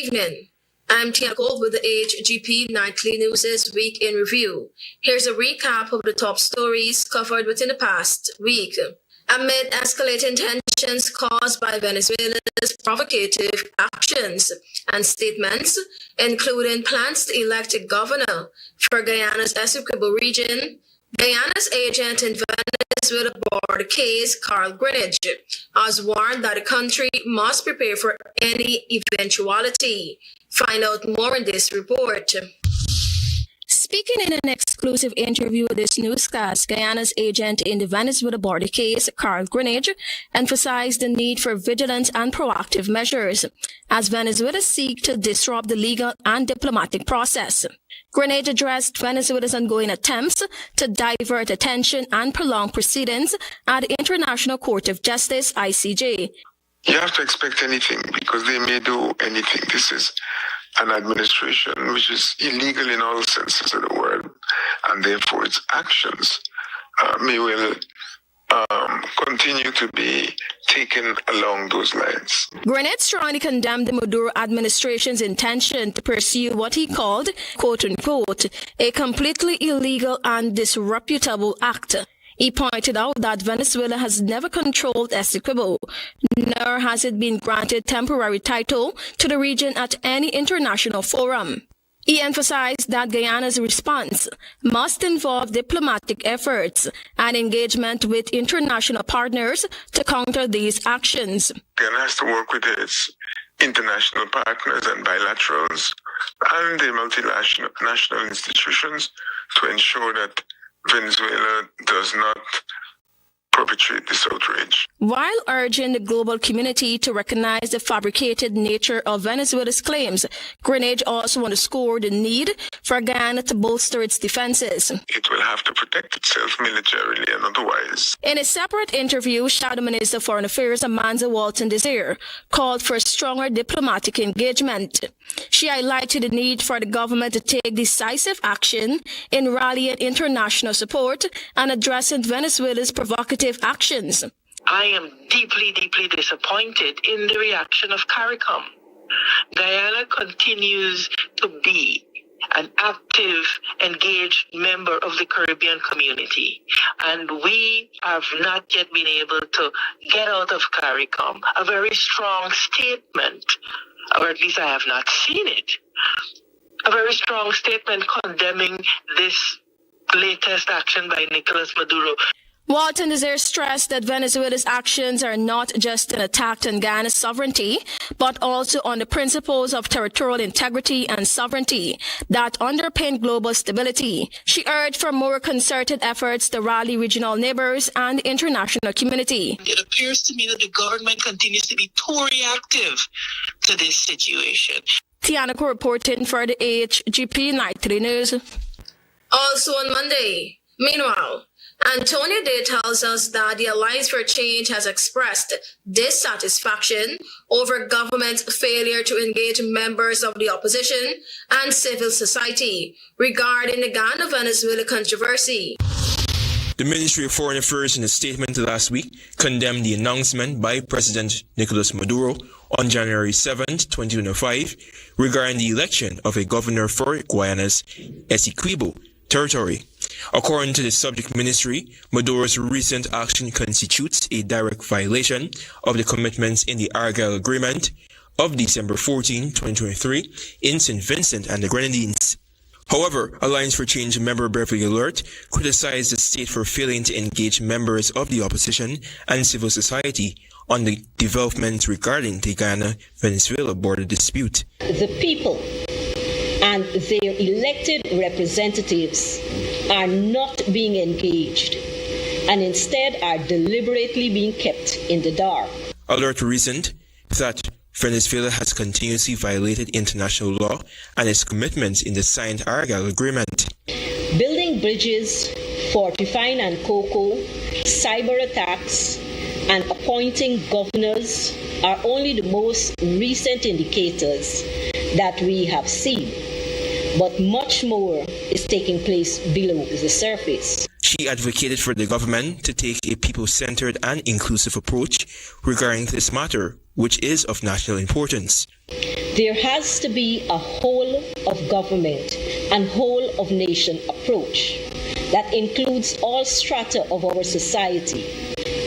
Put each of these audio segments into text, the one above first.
evening. I'm Tiago with the HGP Nightly News this week in review. Here's a recap of the top stories covered within the past week. Amid escalating tensions caused by Venezuela's provocative actions and statements, including plans to elect a governor for Guyana's Essequibo region, Guyana's agent in Venezuela border case, Carl Greenidge, has warned that the country must prepare for any eventuality. Find out more in this report. Speaking in an exclusive interview with this newscast, Guyana's agent in the Venezuela border case, Carl Greenidge, emphasized the need for vigilant and proactive measures as Venezuela seeks to disrupt the legal and diplomatic process. Greenidge addressed Venezuela's ongoing attempts to divert attention and prolong proceedings at the International Court of Justice, ICJ. You have to expect anything because they may do anything. This is an administration which is illegal in all senses of the word, and therefore its actions may well continue to be taken along those lines. Greenidge strongly condemned the Maduro administration's intention to pursue what he called, quote-unquote, a completely illegal and disreputable act. He pointed out that Venezuela has never controlled Essequibo, nor has it been granted temporary title to the region at any international forum. He emphasized that Guyana's response must involve diplomatic efforts and engagement with international partners to counter these actions. Guyana has to work with its international partners and bilaterals and the multinational institutions to ensure that Venezuela does not perpetrate this outrage. While urging the global community to recognize the fabricated nature of Venezuela's claims, Greenidge also underscored the need for Guyana to bolster its defenses. It will have to protect itself militarily and otherwise. In a separate interview, Shadow Minister of Foreign Affairs Amanda Walton-Desir called for stronger diplomatic engagement. She highlighted the need for the government to take decisive action in rallying international support and addressing Venezuela's provocative actions. I am deeply, deeply disappointed in the reaction of CARICOM. Guyana continues to be an active, engaged member of the Caribbean community, and we have not yet been able to get out of CARICOM a very strong statement, or at least I have not seen it, a very strong statement condemning this latest action by Nicolas Maduro. Walton-Desir stressed that Venezuela's actions are not just an attack on Guyana's sovereignty, but also on the principles of territorial integrity and sovereignty that underpin global stability. She urged for more concerted efforts to rally regional neighbors and the international community. It appears to me that the government continues to be too reactive to this situation. Tiana reporting for the HGP Nightly News. Also on Monday, meanwhile, Antonio Day tells us that the Alliance for Change has expressed dissatisfaction over government's failure to engage members of the opposition and civil society regarding the Guyana-Venezuela controversy. The Ministry of Foreign Affairs in a statement last week condemned the announcement by President Nicolas Maduro on January 7, 2025, regarding the election of a governor for Guyana's Essequibo territory. According to the subject ministry, Maduro's recent action constitutes a direct violation of the commitments in the Argyle Agreement of December 14, 2023 in St. Vincent and the Grenadines. However, Alliance for Change member Beverly Alert criticized the state for failing to engage members of the opposition and civil society on the developments regarding the Guyana-Venezuela border dispute. The people and their elected representatives are not being engaged and instead are deliberately being kept in the dark. Alert reasoned that Venezuela has continuously violated international law and its commitments in the signed Argyle Agreement. Building bridges, fortifying and cocoa, cyber attacks, and appointing governors are only the most recent indicators that we have seen. But much more is taking place below the surface. She advocated for the government to take a people-centered and inclusive approach regarding this matter, which is of national importance. There has to be a whole of government and whole of nation approach that includes all strata of our society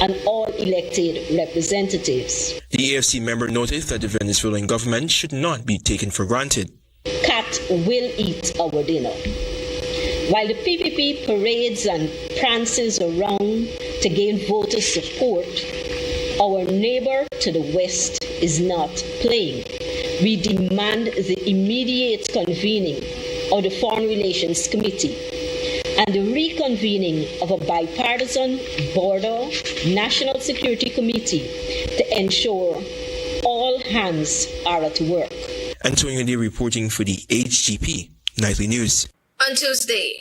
and all elected representatives. The AFC member noted that the Venezuelan government should not be taken for granted. Cat will eat our dinner. While the PPP parades and prances around to gain voter support, our neighbor to the west is not playing. We demand the immediate convening of the Foreign Relations Committee and the reconvening of a bipartisan border national security committee to ensure all hands are at work. Antonio Day reporting for the HGP Nightly News. On Tuesday,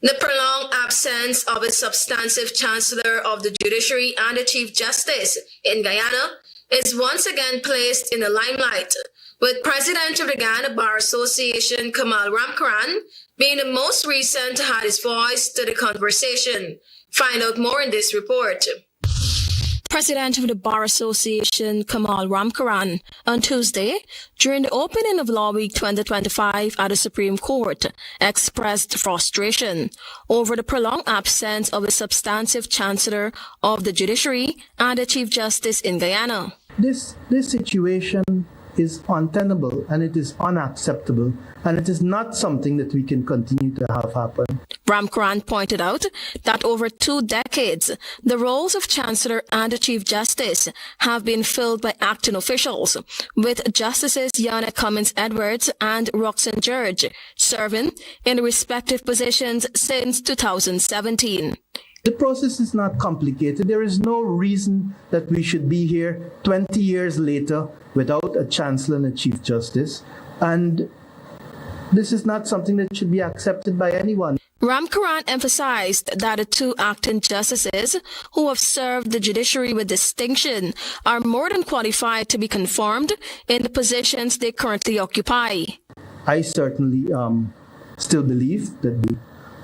the prolonged absence of a substantive chancellor of the judiciary and the Chief Justice in Guyana is once again placed in the limelight, with President of the Guyana Bar Association Kamal Ramkaran being the most recent to add his voice to the conversation. Find out more in this report. President of the Bar Association Kamal Ramkaran on Tuesday, during the opening of Law Week 2025 at the Supreme Court, expressed frustration over the prolonged absence of a substantive chancellor of the judiciary and the Chief Justice in Guyana. This situation is untenable and it is unacceptable, and it is not something that we can continue to have happen. Ramkaran pointed out that over 2 decades, the roles of Chancellor and the Chief Justice have been filled by acting officials, with Justices Janet Cummins Edwards and Roxanne George serving in the respective positions since 2017. The process is not complicated. There is no reason that we should be here 20 years later without a Chancellor and a Chief Justice, and this is not something that should be accepted by anyone. Ramkaran emphasized that the 2 acting justices who have served the judiciary with distinction are more than qualified to be confirmed in the positions they currently occupy. I certainly still believe that the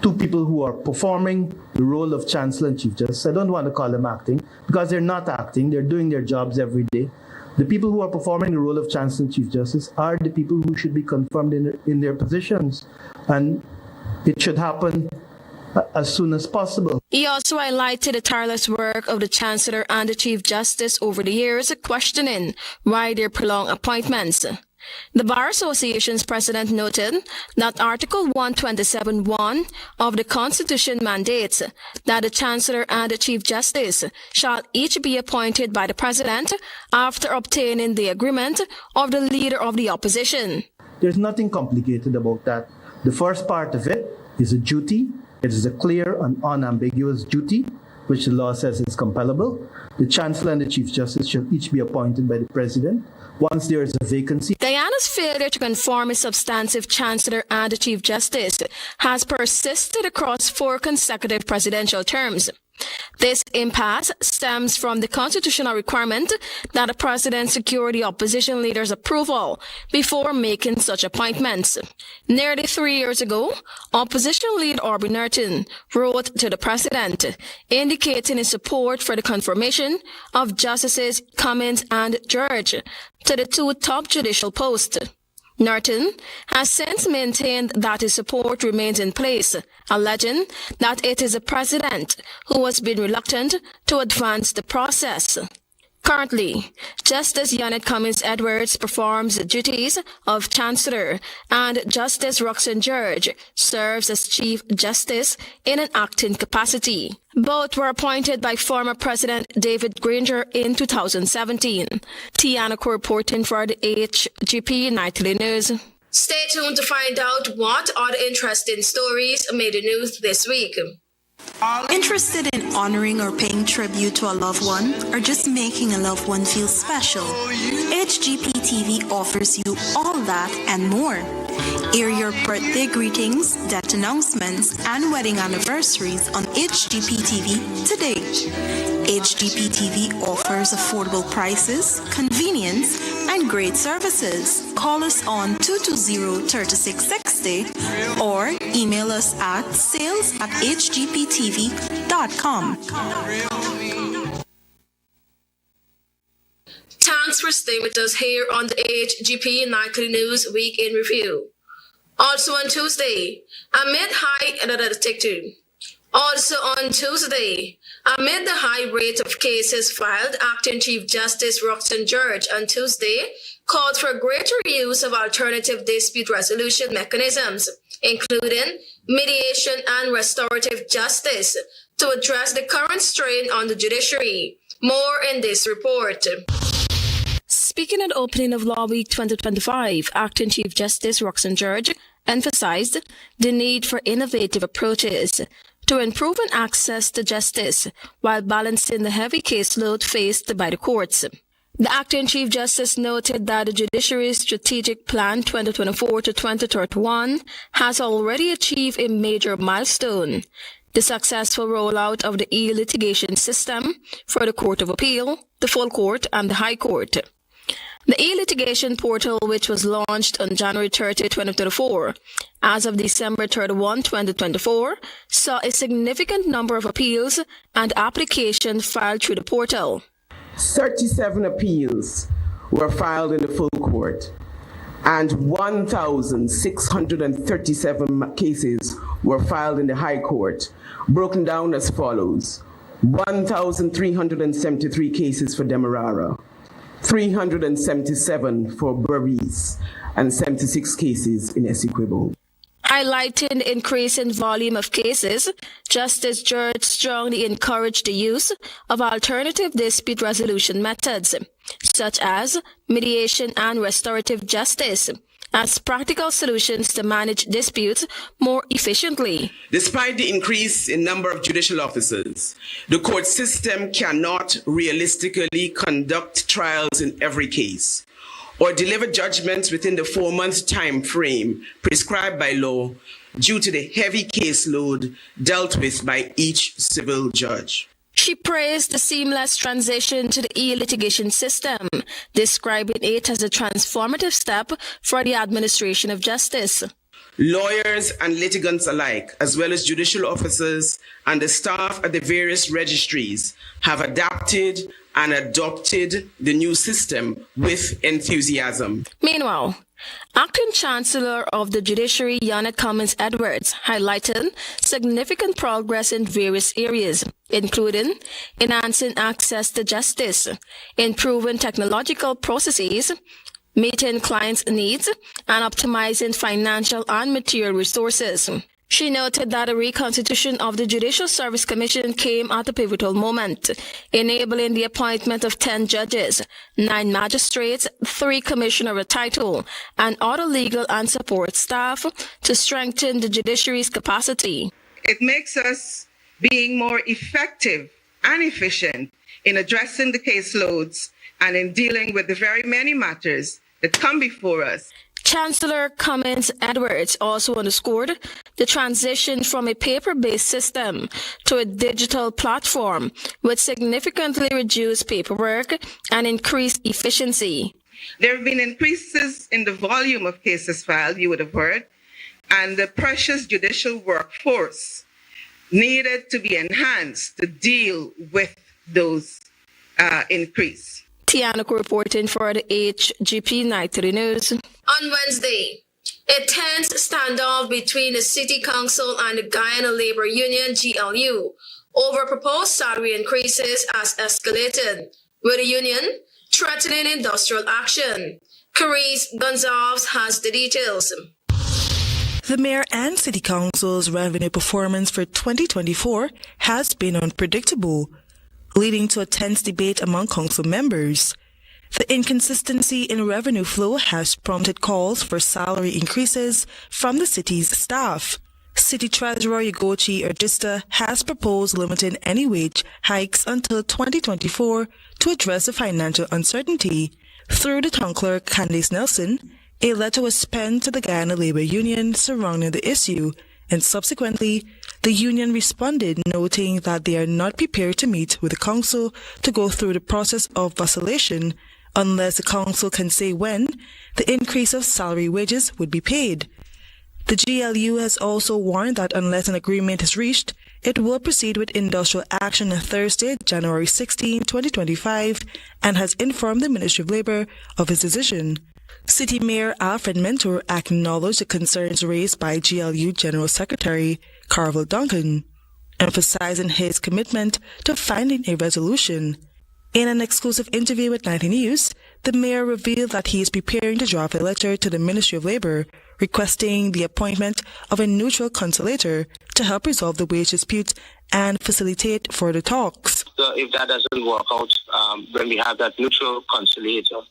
2 people who are performing the role of Chancellor and Chief Justice, I don't want to call them acting, because they're not acting, they're doing their jobs every day. The people who are performing the role of Chancellor and Chief Justice are the people who should be confirmed in their positions, and it should happen as soon as possible. He also highlighted the tireless work of the Chancellor and the Chief Justice over the years, questioning why their prolonged appointments. The Bar Association's president noted that Article 127(1) of the Constitution mandates that the Chancellor and the Chief Justice shall each be appointed by the President after obtaining the agreement of the Leader of the Opposition. There's nothing complicated about that. The first part of it is a duty. It is a clear and unambiguous duty, which the law says is compellable. The Chancellor and the Chief Justice shall each be appointed by the President once there is a vacancy. Guyana's failure to confirm a substantive Chancellor and a Chief Justice has persisted across 4 consecutive presidential terms. This impasse stems from the constitutional requirement that the president secure the opposition leader's approval before making such appointments. Nearly 3 years ago, opposition leader Aubrey Norton wrote to the president, indicating his support for the confirmation of Justices Cummins and George to the 2 top judicial posts. Norton has since maintained that his support remains in place, alleging that it is the president who has been reluctant to advance the process. Currently, Justice Janet Cummins Edwards performs the duties of Chancellor, and Justice Roxanne George serves as Chief Justice in an acting capacity. Both were appointed by former President David Granger in 2017. Tiana reporting for the HGP Nightly News. Stay tuned to find out what other interesting stories made the news this week. Interested in honoring or paying tribute to a loved one, or just making a loved one feel special? HGP TV offers you all that and more. Air your birthday greetings, death announcements, and wedding anniversaries on HGP TV today. HGP TV offers affordable prices, convenience, and great services. Call us on 220-3660 or email us at sales@hgptv.com. Thanks Thanks for staying with us here on the HGP Nightly News Week in Review. Also on Tuesday, amid the high rate of cases filed, Acting Chief Justice Roxanne George on Tuesday called for greater use of alternative dispute resolution mechanisms, including mediation and restorative justice, to address the current strain on the judiciary. More in this report. Speaking at the opening of Law Week 2025, Acting Chief Justice Roxanne George emphasized the need for innovative approaches to improving access to justice while balancing the heavy caseload faced by the courts. The Acting Chief Justice noted that the Judiciary's Strategic Plan 2024 to 2031 has already achieved a major milestone: the successful rollout of the e-litigation system for the Court of Appeal, the Full Court, and the High Court. The e-litigation portal, which was launched on January 30, 2024, as of December 31, 2024, saw a significant number of appeals and applications filed through the portal. 37 appeals were filed in the Full Court, and 1,637 cases were filed in the High Court, broken down as follows: 1,373 cases for Demerara, 377 for Burmese, and 76 cases in Essequibo. Highlighting the increase in volume of cases, Justice George strongly encouraged the use of alternative dispute resolution methods, such as mediation and restorative justice, as practical solutions to manage disputes more efficiently. Despite the increase in number of judicial officers, the court system cannot realistically conduct trials in every case or deliver judgments within the 4-month time frame prescribed by law due to the heavy caseload dealt with by each civil judge. She praised the seamless transition to the e-litigation system, describing it as a transformative step for the administration of justice. Lawyers and litigants alike, as well as judicial officers and the staff at the various registries, have adapted and adopted the new system with enthusiasm. Meanwhile, Acting Chancellor of the Judiciary, Yana Cummins-Edwards, highlighted significant progress in various areas, including enhancing access to justice, improving technological processes, meeting clients' needs, and optimizing financial and material resources. She noted that the reconstitution of the Judicial Service Commission came at a pivotal moment, enabling the appointment of 10 judges, 9 magistrates, 3 commissioners of title, and other legal and support staff to strengthen the judiciary's capacity. It makes us being more effective and efficient in addressing the caseloads and in dealing with the very many matters that come before us. Chancellor Cummins-Edwards also underscored the transition from a paper-based system to a digital platform with significantly reduced paperwork and increased efficiency. There have been increases in the volume of cases filed, you would have heard, and the precious judicial workforce needed to be enhanced to deal with those increase. Tiana reporting for the HGP Nightly News. On Wednesday, a tense standoff between the City Council and the Guyana Labor Union, GLU, over proposed salary increases has escalated, with the union threatening industrial action. Carice Gonzalez has the details. The Mayor and City Council's revenue performance for 2024 has been unpredictable, leading to a tense debate among council members. The inconsistency in revenue flow has prompted calls for salary increases from the city's staff. City Treasurer Ugochi Erdista has proposed limiting any wage hikes until 2024 to address the financial uncertainty. Through the town clerk Candace Nelson, a letter was penned to the Guyana Labor Union surrounding the issue, and subsequently, the union responded noting that they are not prepared to meet with the council to go through the process of vacillation unless the council can say when the increase of salary wages would be paid. The GLU has also warned that unless an agreement is reached, it will proceed with industrial action on Thursday, January 16, 2025, and has informed the Ministry of Labour of his decision. City Mayor Alfred Mentor acknowledged the concerns raised by GLU General Secretary Carville Duncan, emphasizing his commitment to finding a resolution. In an exclusive interview with 90 News, the mayor revealed that he is preparing to draft a letter to the Ministry of Labour requesting the appointment of a neutral conciliator to help resolve the wage dispute and facilitate further talks. So if that doesn't work out, when we have that neutral conciliator,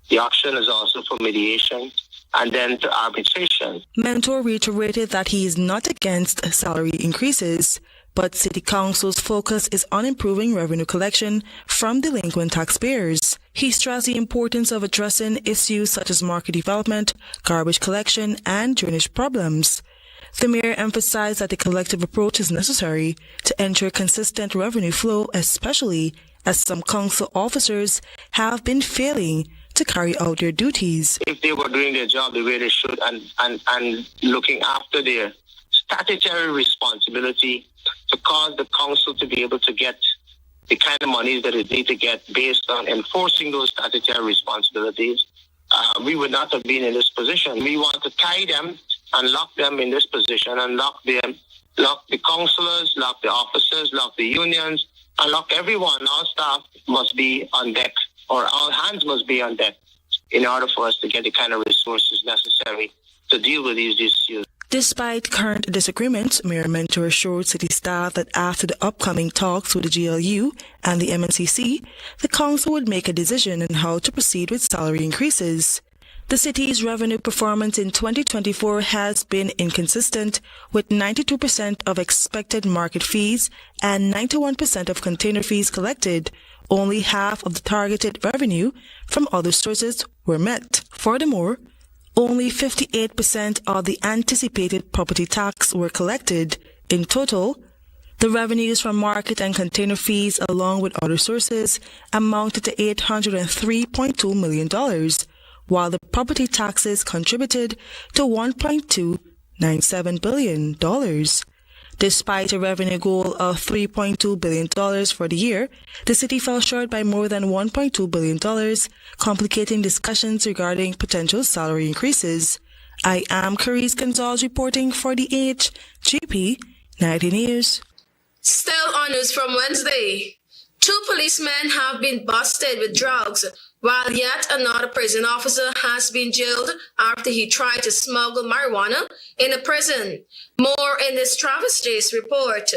the option is also for mediation and then to arbitration. Mentor reiterated that he is not against salary increases, but City Council's focus is on improving revenue collection from delinquent taxpayers. He stressed the importance of addressing issues such as market development, garbage collection, and drainage problems. The mayor emphasized that a collective approach is necessary to ensure consistent revenue flow, especially as some council officers have been failing to carry out their duties. If they were doing their job the way they should and looking after their statutory responsibility to cause the council to be able to get the kind of monies that it needs to get based on enforcing those statutory responsibilities, we would not have been in this position. We want to tie them and lock them in this position and lock the councillors, lock the officers, lock the unions, and lock everyone. Our staff must be on deck, or all hands must be on deck in order for us to get the kind of resources necessary to deal with these issues. Despite current disagreements, Mayor Mentor assured city staff that after the upcoming talks with the GLU and the MNCC, the council would make a decision on how to proceed with salary increases. The city's revenue performance in 2024 has been inconsistent, with 92% of expected market fees and 91% of container fees collected. Only half of the targeted revenue from other sources were met. Furthermore, only 58% of the anticipated property tax were collected. In total, the revenues from market and container fees, along with other sources, amounted to $803.2 million, while the property taxes contributed to $1.297 billion. Despite a revenue goal of $3.2 billion for the year, the city fell short by more than $1.2 billion, complicating discussions regarding potential salary increases. I am Carice Gonzalez reporting for the HGP 90 News. Still on news from Wednesday. 2 policemen have been busted with drugs, while yet another prison officer has been jailed after he tried to smuggle marijuana in a prison. More in this Travis Chase report.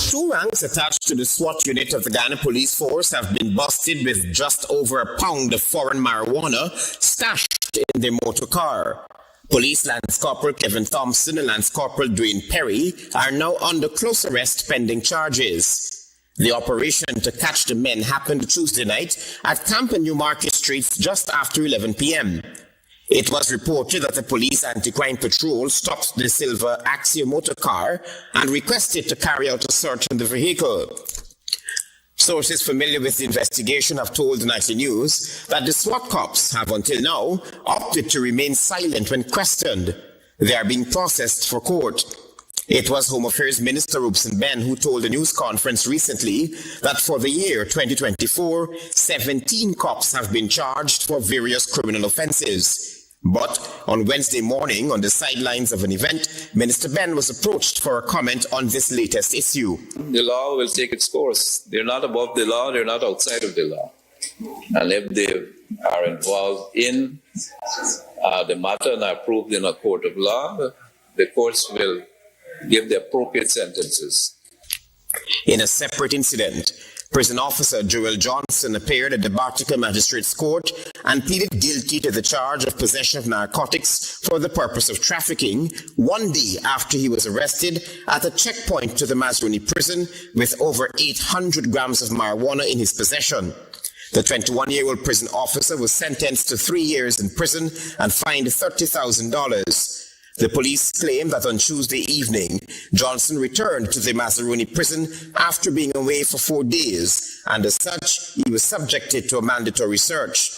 2 ranks attached to the SWAT unit of the Guyana Police Force have been busted with just over a pound of foreign marijuana stashed in their motor car. Police Lance Corporal Kevin Thompson and Lance Corporal Dwayne Perry are now under close arrest pending charges. The operation to catch the men happened Tuesday night at Camp and Newmarket Streets just after 11 p.m. It was reported that the police anti-crime patrol stopped the silver Axia motor car and requested to carry out a search on the vehicle. Sources familiar with the investigation have told the Nightly News that the SWAT cops have until now opted to remain silent when questioned. They are being processed for court. It was Home Affairs Minister Robeson Ben who told a news conference recently that for the year 2024, 17 cops have been charged for various criminal offences. But on Wednesday morning, on the sidelines of an event, Minister Ben was approached for a comment on this latest issue. The law will take its course. They're not above the law, they're not outside of the law. And if they are involved in the matter and are proved in a court of law, the courts will give the appropriate sentences. In a separate incident, prison officer Joel Johnson appeared at the Bartica Magistrates Court and pleaded guilty to the charge of possession of narcotics for the purpose of trafficking 1 day after he was arrested at a checkpoint to the Mazruni prison with over 800 grams of marijuana in his possession. The 21-year-old prison officer was sentenced to 3 years in prison and fined $30,000. The police claim that on Tuesday evening, Johnson returned to the Mazruni prison after being away for 4 days, and as such, he was subjected to a mandatory search.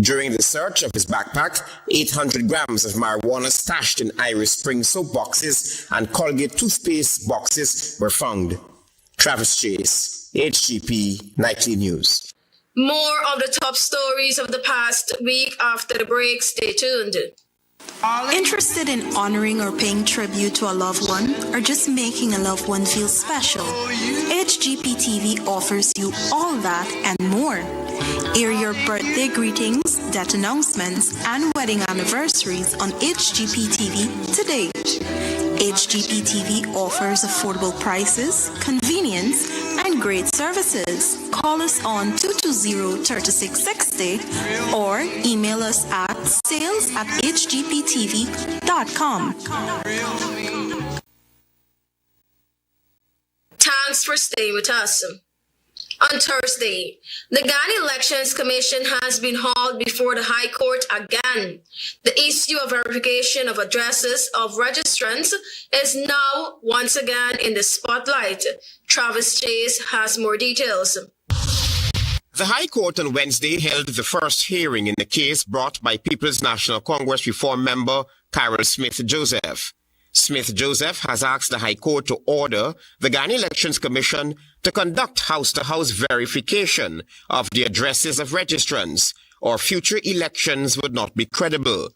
During the search of his backpack, 800 grams of marijuana stashed in Irish Spring soap boxes and Colgate toothpaste boxes were found. Travis Chase, HGP Nightly News. More of the top stories of the past week after the break. Stay tuned. Interested in honoring or paying tribute to a loved one, or just making a loved one feel special? HGP TV offers you all that and more. Air your birthday greetings, death announcements, and wedding anniversaries on HGP TV today. HGP TV offers affordable prices, convenience, and great services. Call us on 220-3660 or email us at sales@hgptv.com. Thanks for staying with us. On Thursday, the Ghana Elections Commission has been hauled before the High Court again. The issue of verification of addresses of registrants is now once again in the spotlight. Travis Chase has more details. The High Court on Wednesday held the first hearing in the case brought by People's National Congress Reform member Carol Smith-Joseph. Smith-Joseph has asked the High Court to order the Ghana Elections Commission to conduct house-to-house verification of the addresses of registrants, or future elections would not be credible.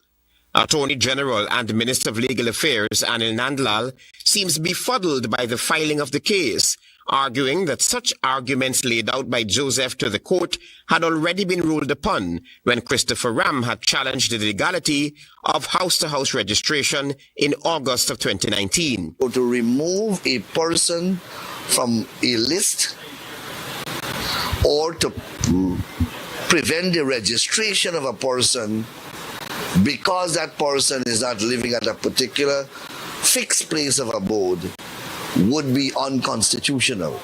Attorney General and Minister of Legal Affairs Anil Nandlal seems befuddled by the filing of the case, arguing that such arguments laid out by Joseph to the court had already been ruled upon when Christopher Ram had challenged the legality of house-to-house registration in August of 2019. To remove a person from a list or to prevent the registration of a person because that person is not living at a particular fixed place of abode would be unconstitutional.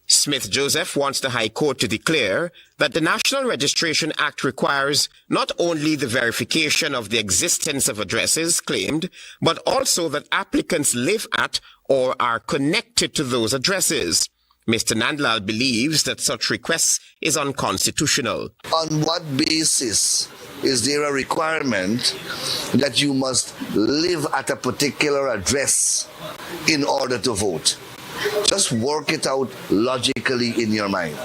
Smith-Joseph wants the High Court to declare that the National Registration Act requires not only the verification of the existence of addresses claimed, but also that applicants live at or are connected to those addresses. Mr. Nandlal believes that such requests is unconstitutional. On what basis is there a requirement that you must live at a particular address in order to vote? Just work it out logically in your mind.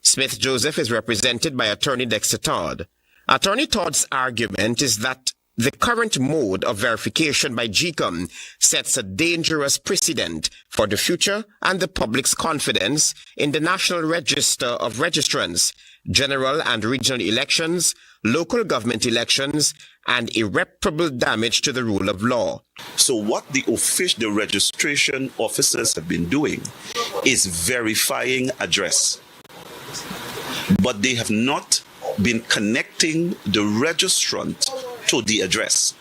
Smith-Joseph is represented by Attorney Dexter Todd. Attorney Todd's argument is that the current mode of verification by GCOM sets a dangerous precedent for the future and the public's confidence in the National Register of Registrants, general and regional elections, local government elections, and irreparable damage to the rule of law. So what the registration officers have been doing is verifying address, but they have not been connecting the registrant to the address.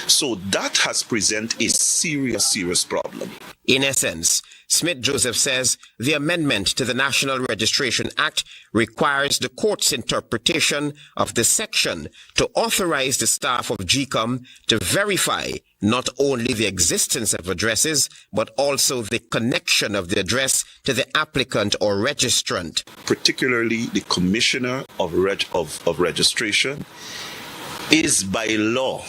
So that has presented a serious problem. In essence, Smith-Joseph says the amendment to the National Registration Act requires the court's interpretation of the section to authorize the staff of GCOM to verify not only the existence of addresses, but also the connection of the address to the applicant or registrant. Particularly the Commissioner of Registration is by law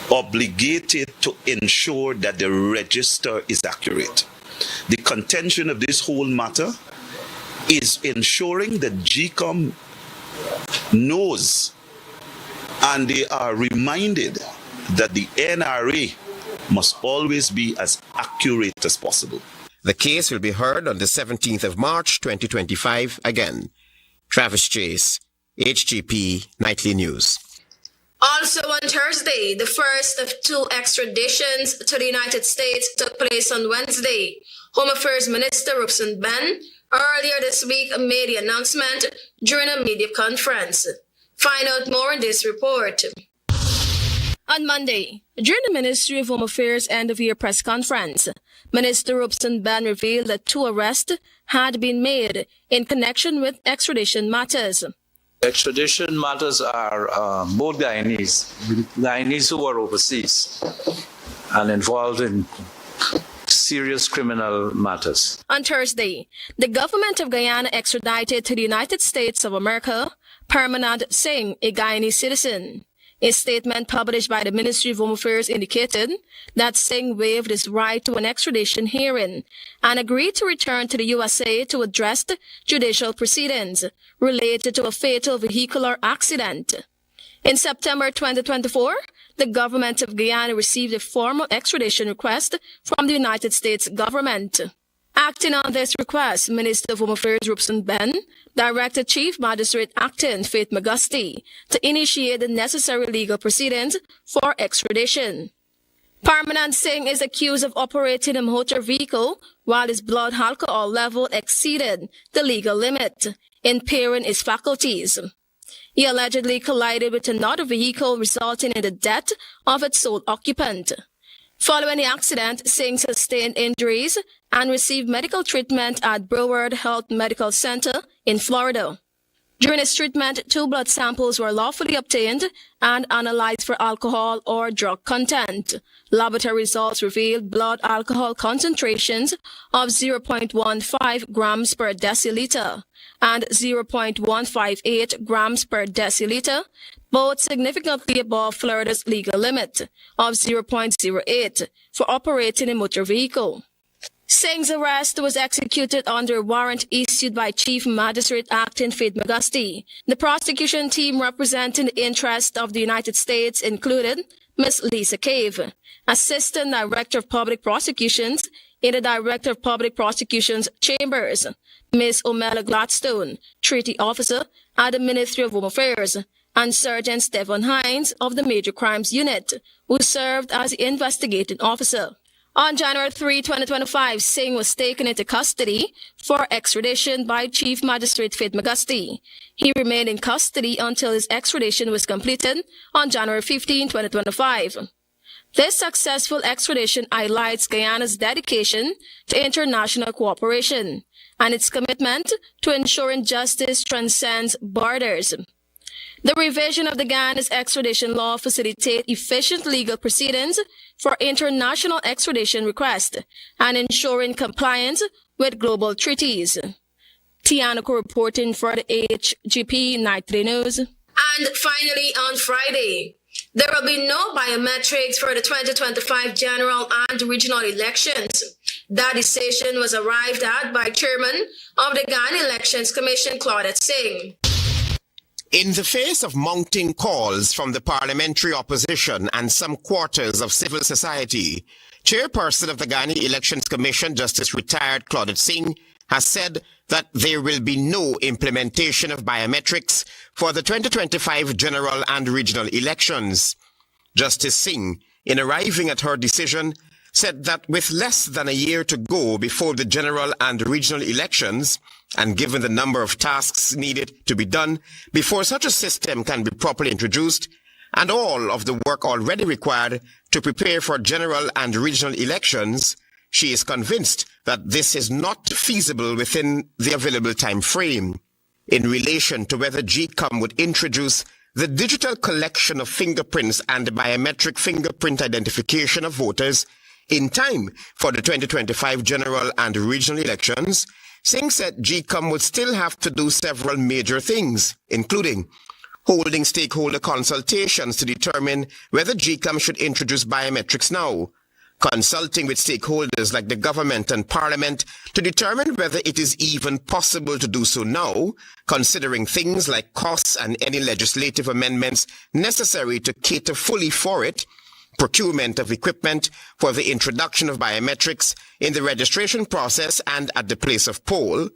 obligated to ensure that the register is accurate. The contention of this whole matter is ensuring that GCOM knows and they are reminded that the NRA must always be as accurate as possible. The case will be heard on the 17th of March 2025 again. Travis Chase, HGP Nightly News. Also on Thursday, the first of two extraditions to the United States took place on Wednesday. Home Affairs Minister Robson Ben earlier this week made the announcement during a media conference. Find out more in this report. On Monday, during the Ministry of Home Affairs end-of-year press conference, Minister Robson Ben revealed that 2 arrests had been made in connection with extradition matters. Extradition matters are both Guyanese who are overseas and involved in serious criminal matters. On Thursday, the government of Guyana extradited to the United States of America Permanent Singh, a Guyanese citizen. A statement published by the Ministry of Home Affairs indicated that Singh waived his right to an extradition hearing and agreed to return to the USA to address the judicial proceedings related to a fatal vehicular accident. In September 2024, the government of Guyana received a formal extradition request from the United States government. Acting on this request, Minister of Home Affairs Rupson Ben directed Chief Magistrate Acting Faith Magusti to initiate the necessary legal proceedings for extradition. Permanent Singh is accused of operating a motor vehicle while his blood alcohol level exceeded the legal limit, impairing his faculties. He allegedly collided with another vehicle, resulting in the death of its sole occupant. Following the accident, Singh sustained injuries and received medical treatment at Broward Health Medical Center in Florida. During his treatment, 2 blood samples were lawfully obtained and analyzed for alcohol or drug content. Laboratory results revealed blood alcohol concentrations of 0.15 grams per deciliter and 0.158 grams per deciliter, both significantly above Florida's legal limit of 0.08 for operating a motor vehicle. Singh's arrest was executed under a warrant issued by Chief Magistrate Acting Faith Magusti. The prosecution team representing the interest of the United States included Ms. Lisa Cave, Assistant Director of Public Prosecutions in the Director of Public Prosecutions Chambers, Ms. Omela Gladstone, Treaty Officer at the Ministry of Home Affairs, and Sergeant Stephen Hines of the Major Crimes Unit, who served as the investigating officer. On January 3, 2025, Singh was taken into custody for extradition by Chief Magistrate Faith Magusti. He remained in custody until his extradition was completed on January 15, 2025. This successful extradition highlights Guyana's dedication to international cooperation and its commitment to ensuring justice transcends borders. The revision of the Guyana's extradition law facilitates efficient legal proceedings for international extradition requests and ensuring compliance with global treaties. Tianako reporting for the HGP Nightly News. And finally, on Friday, there will be no biometrics for the 2025 general and regional elections. That decision was arrived at by Chairman of the Guyana Elections Commission, Claudette Singh. In the face of mounting calls from the parliamentary opposition and some quarters of civil society, Chairperson of the Guyana Elections Commission, Justice Retired Claudette Singh, has said that there will be no implementation of biometrics for the 2025 general and regional elections. Justice Singh, in arriving at her decision, said that with less than a year to go before the general and regional elections, and given the number of tasks needed to be done before such a system can be properly introduced, and all of the work already required to prepare for general and regional elections, she is convinced that this is not feasible within the available time frame. In relation to whether GCOM would introduce the digital collection of fingerprints and biometric fingerprint identification of voters in time for the 2025 general and regional elections, Singh said GCOM would still have to do several major things, including holding stakeholder consultations to determine whether GCOM should introduce biometrics now, consulting with stakeholders like the government and parliament to determine whether it is even possible to do so now, considering things like costs and any legislative amendments necessary to cater fully for it, procurement of equipment for the introduction of biometrics in the registration process and at the place of poll,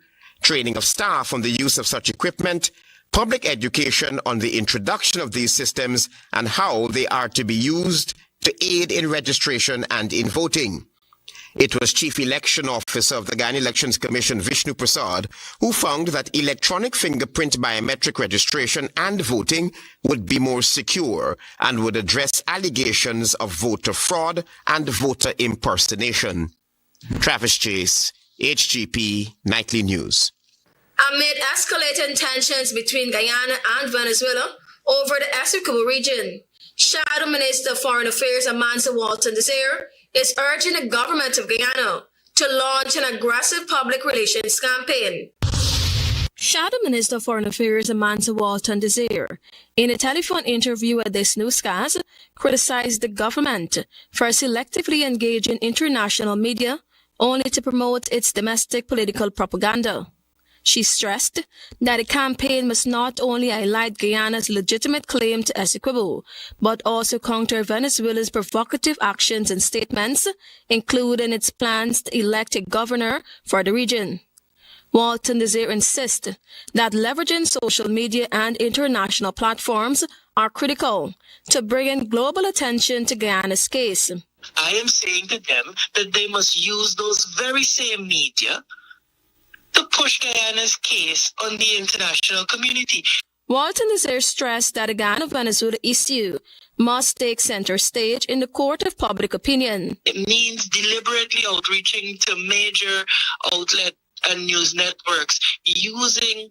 training of staff on the use of such equipment, public education on the introduction of these systems and how they are to be used to aid in registration and in voting. It was Chief Election Officer of the Guyana Elections Commission, Vishnu Prasad, who found that electronic fingerprint biometric registration and voting would be more secure and would address allegations of voter fraud and voter impersonation. Travis Chase, HGP Nightly News. Amid escalating tensions between Guyana and Venezuela over the Essequibo region, Shadow Minister of Foreign Affairs Amansa Walton Desir is urging the government of Guyana to launch an aggressive public relations campaign. Shadow Minister of Foreign Affairs Amanda Walton Desir, in a telephone interview at this newscast, criticized the government for selectively engaging international media only to promote its domestic political propaganda. She stressed that the campaign must not only highlight Guyana's legitimate claim to Essequibo, but also counter Venezuela's provocative actions and statements, including its plans to elect a governor for the region. Walton Desir insists that leveraging social media and international platforms are critical to bringing global attention to Guyana's case. I am saying to them that they must use those very same media to push Guyana's case on the international community. Walton Desir stressed that the Guyana-Venezuela issue must take center stage in the court of public opinion. It means deliberately outreaching to major outlets and news networks using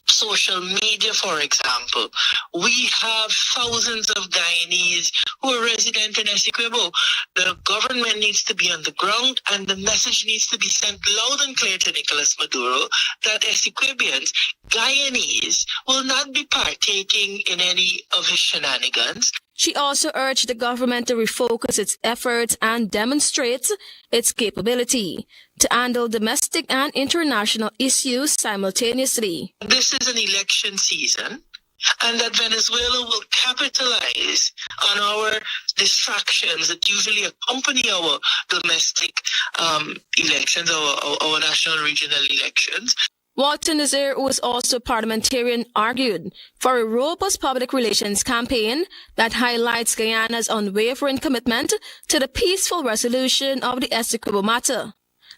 social media, for example. We have thousands of Guyanese who are resident in Essequibo. The government needs to be on the ground, and the message needs to be sent loud and clear to Nicolas Maduro that Essequibians, Guyanese, will not be partaking in any of his shenanigans. She also urged the government to refocus its efforts and demonstrate its capability to handle domestic and international issues simultaneously. This is an election season, and that Venezuela will capitalize on our distractions that usually accompany our domestic elections, our national regional elections. Walton Desir, who was also a parliamentarian, argued for a robust public relations campaign that highlights Guyana's unwavering commitment to the peaceful resolution of the Essequibo matter.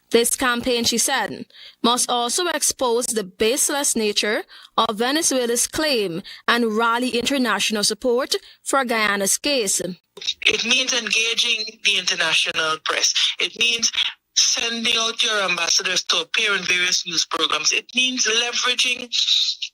This campaign, she said, must also expose the baseless nature of Venezuela's claim and rally international support for Guyana's case. It means engaging the international press. It means sending out your ambassadors to appear in various news programs. It means leveraging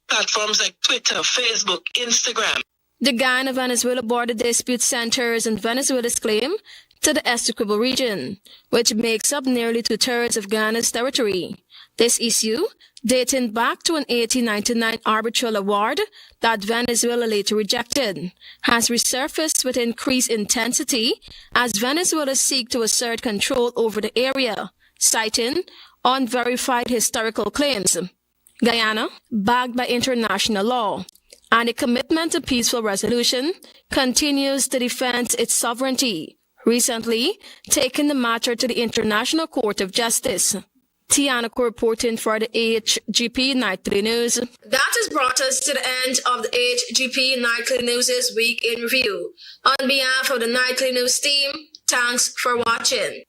platforms like Twitter, Facebook, Instagram. The Guyana-Venezuela border dispute centers on Venezuela's claim to the Essequibo region, which makes up nearly 2/3 of Guyana's territory. This issue, dating back to an 1899 arbitral award that Venezuela later rejected, has resurfaced with increased intensity as Venezuela seeks to assert control over the area, citing unverified historical claims. Guyana, backed by international law and a commitment to peaceful resolution, continues to defend its sovereignty, recently taking the matter to the International Court of Justice. Tiana reporting for the HGP Nightly News. That has brought us to the end of the HGP Nightly News' Week in Review. On behalf of the Nightly News team, thanks for watching.